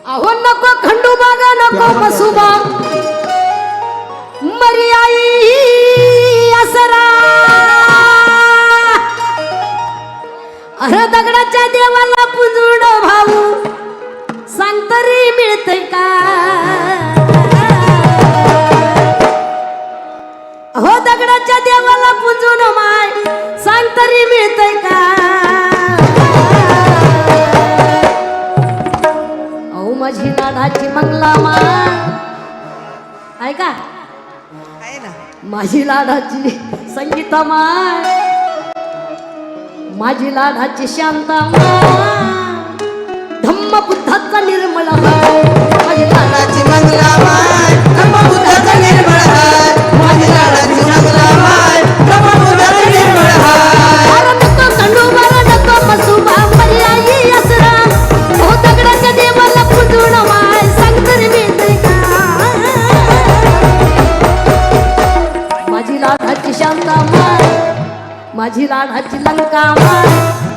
अहो नको खंडोबा ग नको बसुबा मरी आई असरा अरे दगडाच्या देवाला पुंजूड भाऊ सांग तरी मिळतंय का हो दगडाच्या देवाला पुंजून माय सांग तरी मिळतंय का अहो माझी लाडाची मंगला माय ऐका आहे ना माझी लाडाची संगीता माय माझी लाडाची शांता धम्म बुद्धाचा निर्मळ हाय माझी लाडाची मंगला माय धम्म बुद्धाचा निर्मळ हाय माझी लाडाची मंगला माय धम्म बुद्धाचा निर्मळ हाय अरे नको खंडोबा नको बसुबा मरी आई असरा हो दगडाच्या देवाला पुजून माय सांग तरी मिळतंय का माझी लाडाची शांता माय माझी लाडाची लंका माय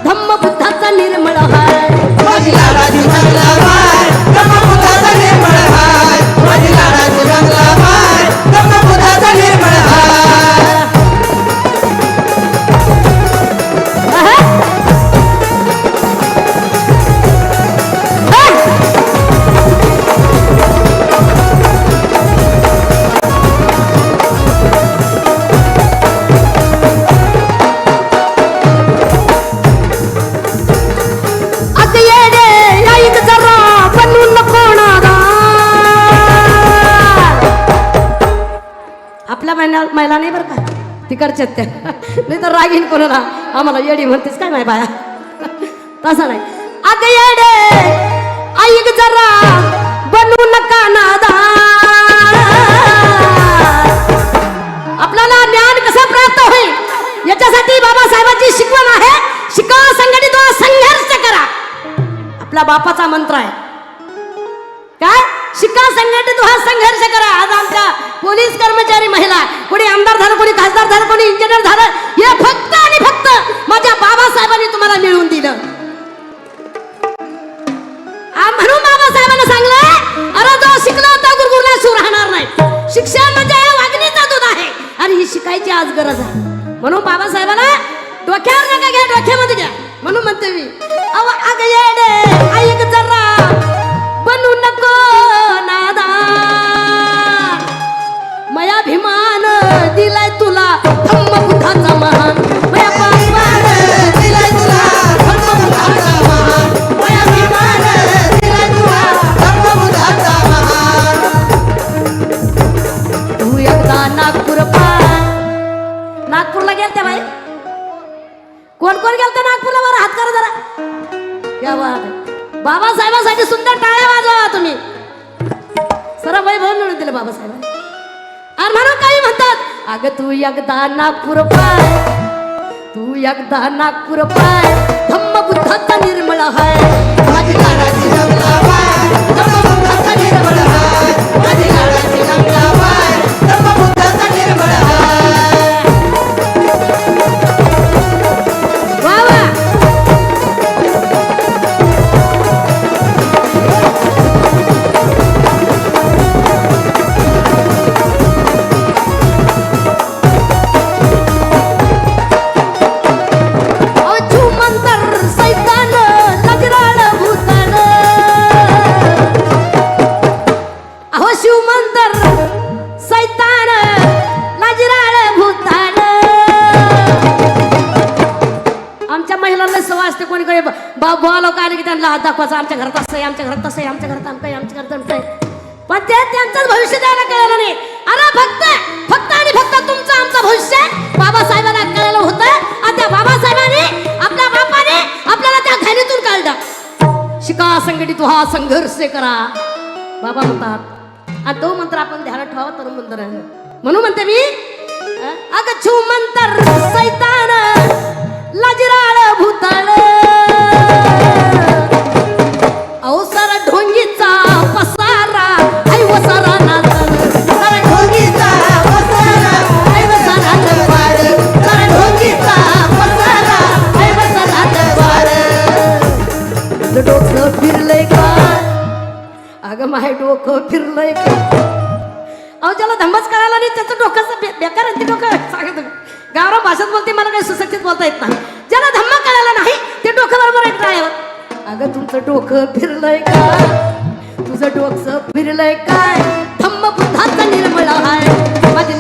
धम्म बुद्धाचा निर्मळ हाय माझी लाडाची मंगला माय धम्म बुद्धाचा निर्मळ हाय माझी लाडाची मंगला माय धम्म बुद्धाचा निर्मळ हाय महिला नाही बरं का तिकडच्या त्या नाही तर रागीन कोणाला आम्हाला येडी म्हणतेस काय माय बाया तसं नाही अगं येडे ऐक जरा बनू नका नादान आपल्याला ज्ञान कसं प्राप्त होईल याच्यासाठी बाबासाहेबांची शिकवण आहे शिका संघटित व्हा संघर्ष करा आपल्या बापाचा मंत्र आहे काय शिका संघटित व्हा संघर्ष करा आज आमच्या पोलीस कर्मचारी महिला कोणी आमदार झालं कोणी खासदार झालं कोणी इंजिनियर झालं हे फक्त आणि फक्त माझ्या बाबासाहेबांनी तुम्हाला मिळवून दिलं म्हणून बाबासाहेबांना सांगलं अरे जो शिकला तो गुरुकुलला सूर राहणार नाही शिक्षण म्हणजे वागणीचा दूध आहे आणि ही शिकायची आज गरज आहे म्हणून बाबासाहेबांना डोक्यावर नका घ्या डोक्यामध्ये घ्या म्हणून म्हणते मी अव अग येडे ऐक जरा बनू नको नादान मयाभिमान दिलाय तुला धम्म बुद्धाचा महान मयाभिमान दिलाय तुला धम्म बुद्धाचा महान मयाभिमान दिलाय तुला धम्म बुद्धाचा महान तू एकदा नागपूर पाय नागपूरला गेलते बाई कोण कोण गेलते नागपूरला बरं हात करा जरा क्या बात आहे बाबासाहेबांसाठी सुंदर टाळ्या वाजवा तुम्ही सर्व वैभव मिळून दिले बाबासाहेबांनी आणि म्हणून काही म्हणतात अगं तू एकदा नागपूर पाय तू एकदा नागपूर पाय धम्म बुद्धाचा निर्मळ हाय माझी लाडाची मंगला माय धम्म बुद्धाचा निर्मळ हाय माझी लाडाची मंगला माय धम्म बुद्धाचा निर्मळ हाय वा वा लोक आले की त्यांना हात दाखवायचा आमच्या घरात असं आहे आमच्या घरात तसं आहे आमच्या घरात आमचं आहे आमच्या घरात आमचं आहे पण ते त्यांचंच भविष्य द्यायला कळलं नाही अरे फक्त आणि फक्त तुमचं आमचं भविष्य बाबासाहेबांना कळलं होतं आणि त्या बाबासाहेबांनी आपल्या बापाने आपल्याला त्या घाणीतून काढलं शिका संघटित व्हा संघर्ष करा बाबा म्हणतात आणि तो मंत्र आपण ध्यानात ठेवावा तर मंत्र आहे म्हणून म्हणते मी अगं छू मंतर सैतान लाजिराळ भूताळ अवसर ढोंगीचा पसारा ऐ वसारा नाचण ढोंगीचा अहो ज्याला धम्मच कळाला नाही त्याचं डोकं बेकार आहे ते डोकं सांगत गावरान भाषेत बोलते मला काही सुसक्षित बोलता येत नाही ज्याला धम्म कळाला नाही ते डोकं बरोबर आहे ड्रायव्हर अगं तुमचं डोकं फिरलंय का तुझं डोकं फिरलंय काय धम्म बुद्धाचा निर्मळ आहे माझी